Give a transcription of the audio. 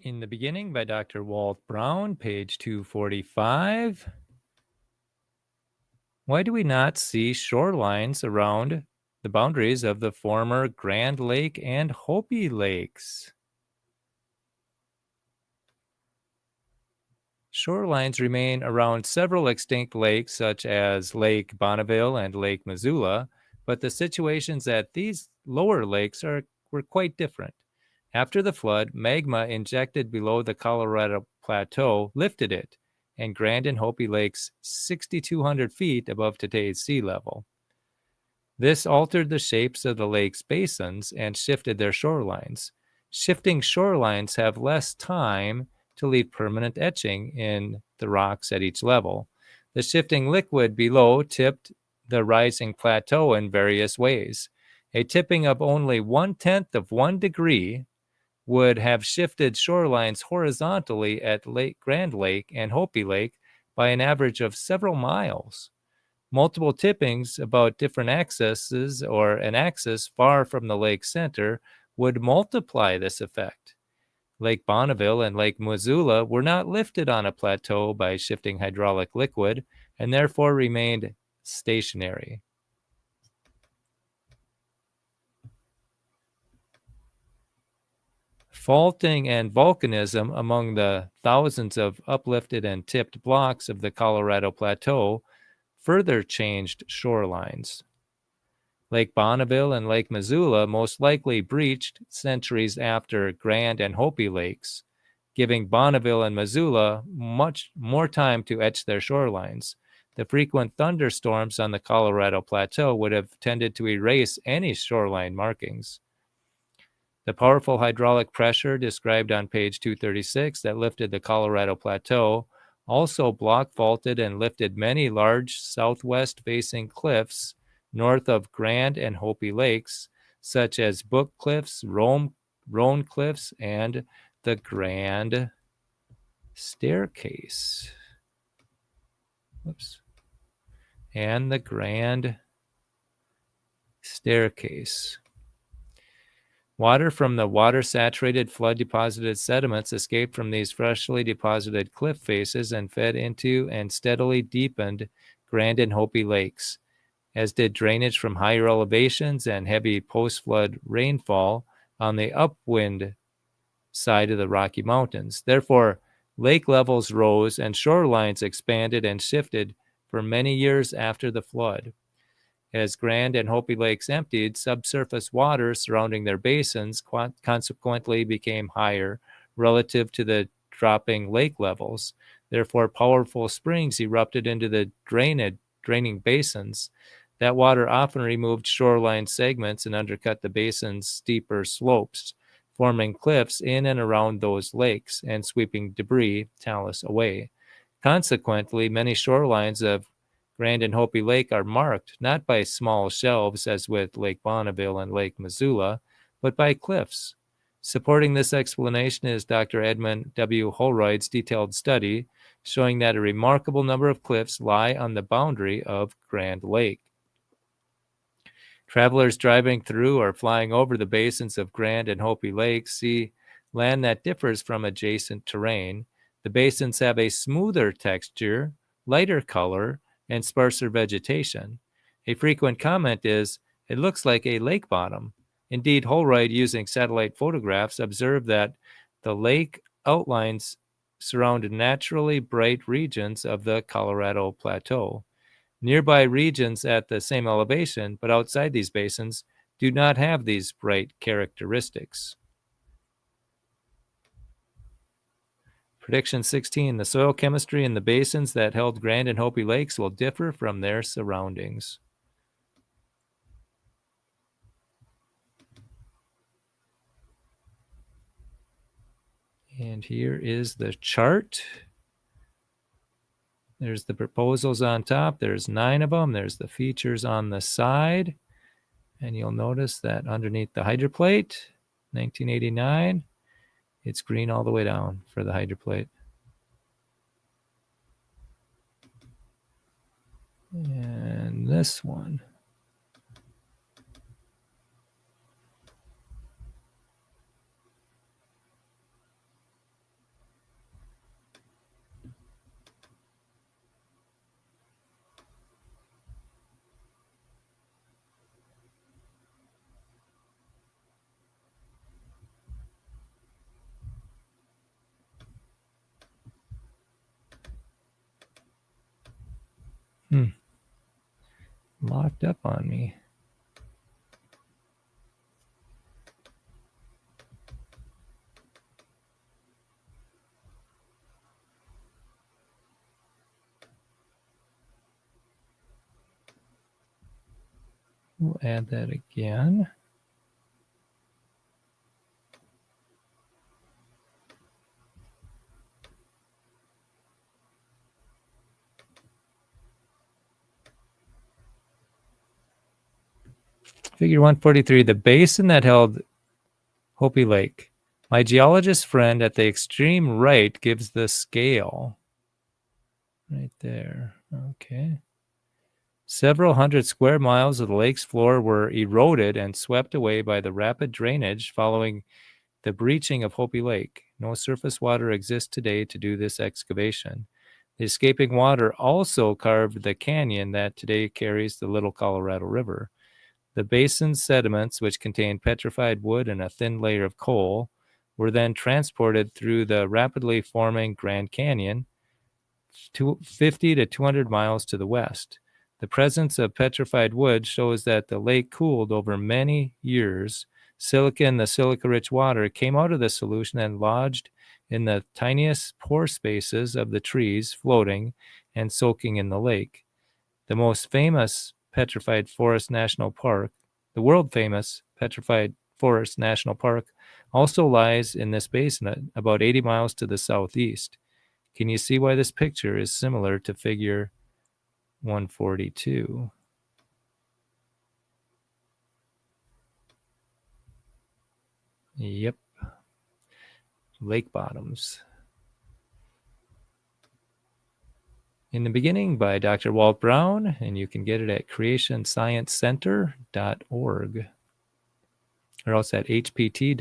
In the Beginning by Dr. Walt Brown, page 245. Why do we not see shorelines around the boundaries of the former Grand Lake and Hopi Lakes? Shorelines remain around several extinct lakes, such as Lake Bonneville and Lake Missoula, but the situations at these lower lakes were quite different. After the flood, magma injected below the Colorado Plateau lifted it, and Grand and Hopi Lakes 6,200 feet above today's sea level. This altered the shapes of the lake's basins and shifted their shorelines. Shifting shorelines have less time to leave permanent etching in the rocks at each level. The shifting liquid below tipped the rising plateau in various ways. A tipping of only 1/10 of 1 degree would have shifted shorelines horizontally at Grand Lake and Hopi Lake by an average of several miles. Multiple tippings about different axes or an axis far from the lake center would multiply this effect. Lake Bonneville and Lake Missoula were not lifted on a plateau by shifting hydraulic liquid and therefore remained stationary. Faulting and volcanism among the thousands of uplifted and tipped blocks of the Colorado Plateau further changed shorelines. Lake Bonneville and Lake Missoula most likely breached centuries after Grand and Hopi Lakes, giving Bonneville and Missoula much more time to etch their shorelines. The frequent thunderstorms on the Colorado Plateau would have tended to erase any shoreline markings. The powerful hydraulic pressure described on page 236 that lifted the Colorado Plateau also block faulted and lifted many large southwest-facing cliffs north of Grand and Hopi Lakes, such as Book Cliffs, Roan Cliffs, and the Grand Staircase. And the Grand Staircase. Water from the water-saturated flood-deposited sediments escaped from these freshly deposited cliff faces and fed into and steadily deepened Grand and Hopi Lakes, as did drainage from higher elevations and heavy post-flood rainfall on the upwind side of the Rocky Mountains. Therefore, lake levels rose and shorelines expanded and shifted for many years after the flood. As Grand and Hopi Lakes emptied, subsurface water surrounding their basins consequently became higher relative to the dropping lake levels. Therefore, powerful springs erupted into the draining basins. That water often removed shoreline segments and undercut the basin's steeper slopes, forming cliffs in and around those lakes and sweeping debris, talus, away. Consequently, many shorelines of Grand and Hopi Lake are marked not by small shelves as with Lake Bonneville and Lake Missoula, but by cliffs. Supporting this explanation is Dr. Edmund W. Holroyd's detailed study showing that a remarkable number of cliffs lie on the boundary of Grand Lake. Travelers driving through or flying over the basins of Grand and Hopi Lakes see land that differs from adjacent terrain. The basins have a smoother texture, lighter color, and sparser vegetation. A frequent comment is, "It looks like a lake bottom." Indeed, Holroyd, using satellite photographs, observed that the lake outlines surround naturally bright regions of the Colorado Plateau. Nearby regions at the same elevation, but outside these basins, do not have these bright characteristics. Prediction 16, the soil chemistry in the basins that held Grand and Hopi Lakes will differ from their surroundings. And here is the chart. There's the proposals on top. There's 9 of them. There's the features on the side. And you'll notice that underneath the hydroplate, 1989, it's green all the way down for the hydroplate. And this one. Locked up on me. We'll add that again. Figure 143, the basin that held Hopi Lake. My geologist friend at the extreme right gives the scale. Right there. Okay. Several hundred square miles of the lake's floor were eroded and swept away by the rapid drainage following the breaching of Hopi Lake. No surface water exists today to do this excavation. The escaping water also carved the canyon that today carries the Little Colorado River. The basin's sediments, which contained petrified wood and a thin layer of coal, were then transported through the rapidly forming Grand Canyon, 50 to 200 miles to the west. The presence of petrified wood shows that the lake cooled over many years. The silica-rich water, came out of the solution and lodged in the tiniest pore spaces of the trees, floating and soaking in the lake. The most famous Petrified Forest National Park, the world-famous Petrified Forest National Park, also lies in this basin about 80 miles to the southeast. Can you see why this picture is similar to figure 142? Yep. Lake bottoms. In the Beginning by Dr. Walt Brown, and you can get it at creationsciencecenter.org or else at hpt.rsr.org.